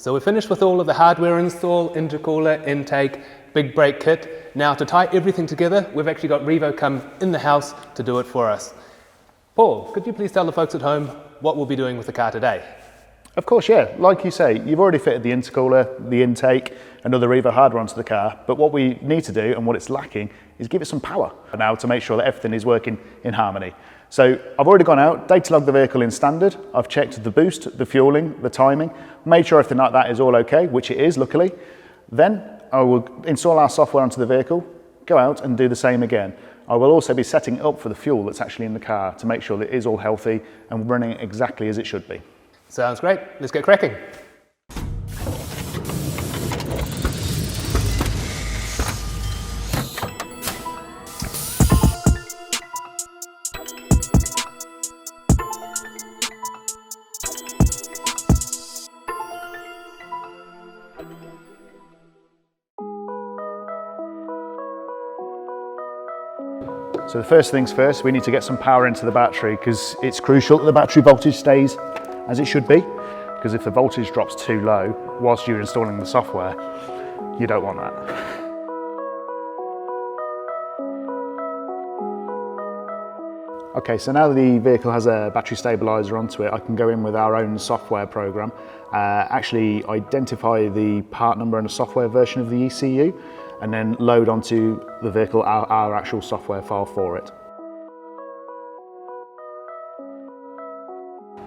So we're finished with all of the hardware install, intercooler, intake, big brake kit. Now to tie everything together, we've actually got REVO come in the house to do it for us. Paul, could you please tell the folks at home what we'll be doing with the car today? Of course, yeah. Like you say, you've already fitted the intercooler, the intake, and other REVO hardware onto the car, but what we need to do, and what it's lacking, is give it some power now to make sure that everything is working in harmony. So I've already gone out, data logged the vehicle in standard, I've checked the boost, the fueling, the timing, made sure everything like that is all okay, which it is, luckily. Then I will install our software onto the vehicle, go out and do the same again. I will also be setting up for the fuel that's actually in the car to make sure that it is all healthy and running exactly as it should be. Sounds great, let's get cracking. So the first things first, we need to get some power into the battery because it's crucial that the battery voltage stays as it should be, because if the voltage drops too low whilst you're installing the software, you don't want that. Okay, so now the vehicle has a battery stabilizer onto it, I can go in with our own software program, actually identify the part number and the software version of the ECU, and then load onto the vehicle our actual software file for it.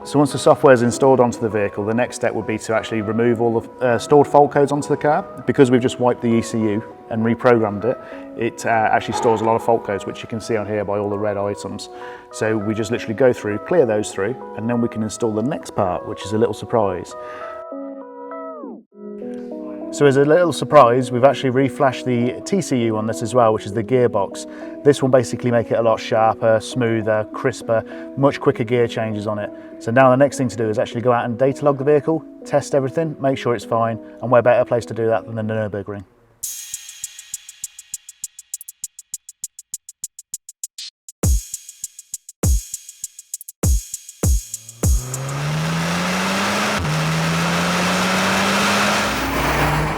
So once the software is installed onto the vehicle, the next step would be to actually remove all the stored fault codes onto the car. Because we've just wiped the ECU and reprogrammed it, it actually stores a lot of fault codes, which you can see on here by all the red items. So we just literally go through, clear those through, and then we can install the next part, which is a little surprise. So as a little surprise, we've actually reflashed the TCU on this as well, which is the gearbox. This will basically make it a lot sharper, smoother, crisper, much quicker gear changes on it. So now the next thing to do is actually go out and data log the vehicle, test everything, make sure it's fine, and where better place to do that than the Nürburgring.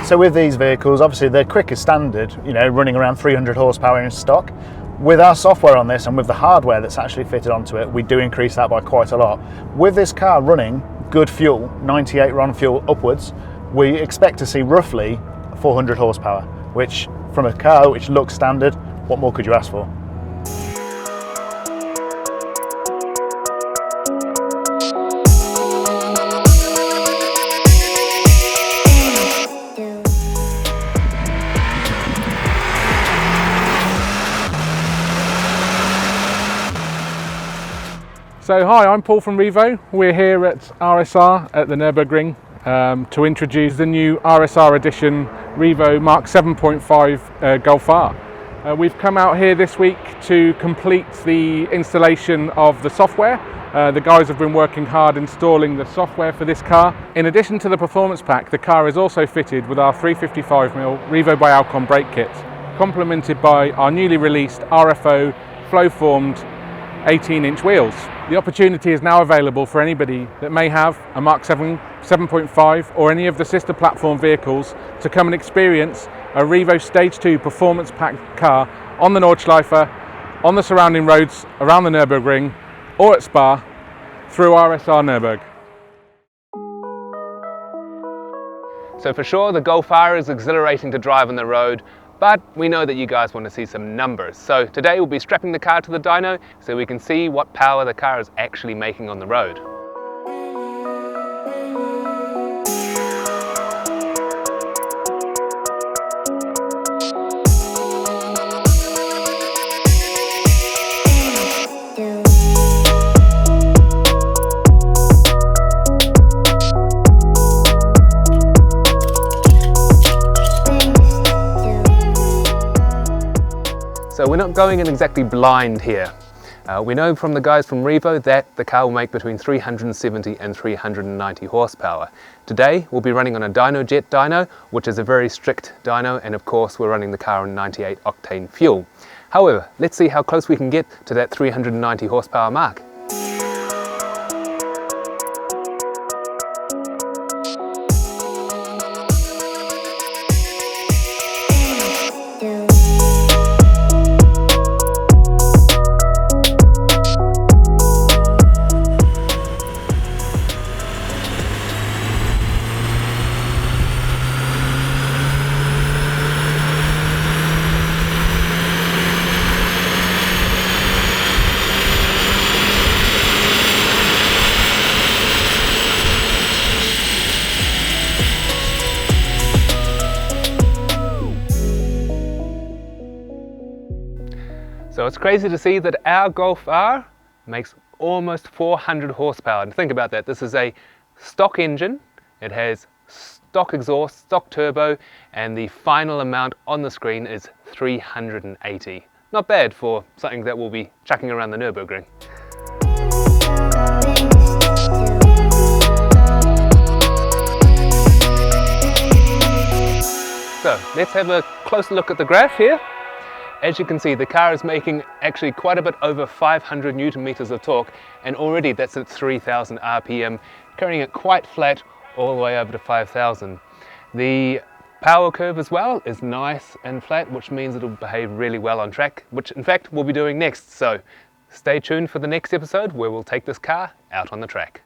So with these vehicles, obviously they're quick as standard, you know, running around 300 horsepower in stock. With our software on this and with the hardware that's actually fitted onto it, we do increase that by quite a lot. With this car running good fuel, 98 RON fuel upwards, we expect to see roughly 400 horsepower, which from a car which looks standard, what more could you ask for? So hi, I'm Paul from REVO. We're here at RSR at the Nürburgring to introduce the new RSR Edition REVO Mark 7.5 Golf R. We've come out here this week to complete the installation of the software. The guys have been working hard installing the software for this car. In addition to the performance pack, the car is also fitted with our 355mm REVO by Alcon brake kit, complemented by our newly released RFO flow-formed 18-inch wheels. The opportunity is now available for anybody that may have a Mark 7.5 or any of the sister platform vehicles to come and experience a REVO Stage 2 performance packed car on the Nordschleife, on the surrounding roads around the Nürburgring or at Spa through RSR Nürburg. So for sure the Golf R is exhilarating to drive on the road, but we know that you guys want to see some numbers. So today we'll be strapping the car to the dyno so we can see what power the car is actually making on the road. So we're not going in exactly blind here. We know from the guys from REVO that the car will make between 370 and 390 horsepower. Today we'll be running on a DynoJet dyno, which is a very strict dyno, and of course we're running the car on 98 octane fuel. However, let's see how close we can get to that 390 horsepower mark. So it's crazy to see that our Golf R makes almost 400 horsepower. And think about that, this is a stock engine, it has stock exhaust, stock turbo, and the final amount on the screen is 380. Not bad for something that we'll be chucking around the Nürburgring. So let's have a closer look at the graph here. As you can see, the car is making actually quite a bit over 500 Newton meters of torque, and already that's at 3000 RPM, carrying it quite flat all the way over to 5000. The power curve as well is nice and flat, which means it'll behave really well on track, which in fact we'll be doing next. So stay tuned for the next episode where we'll take this car out on the track.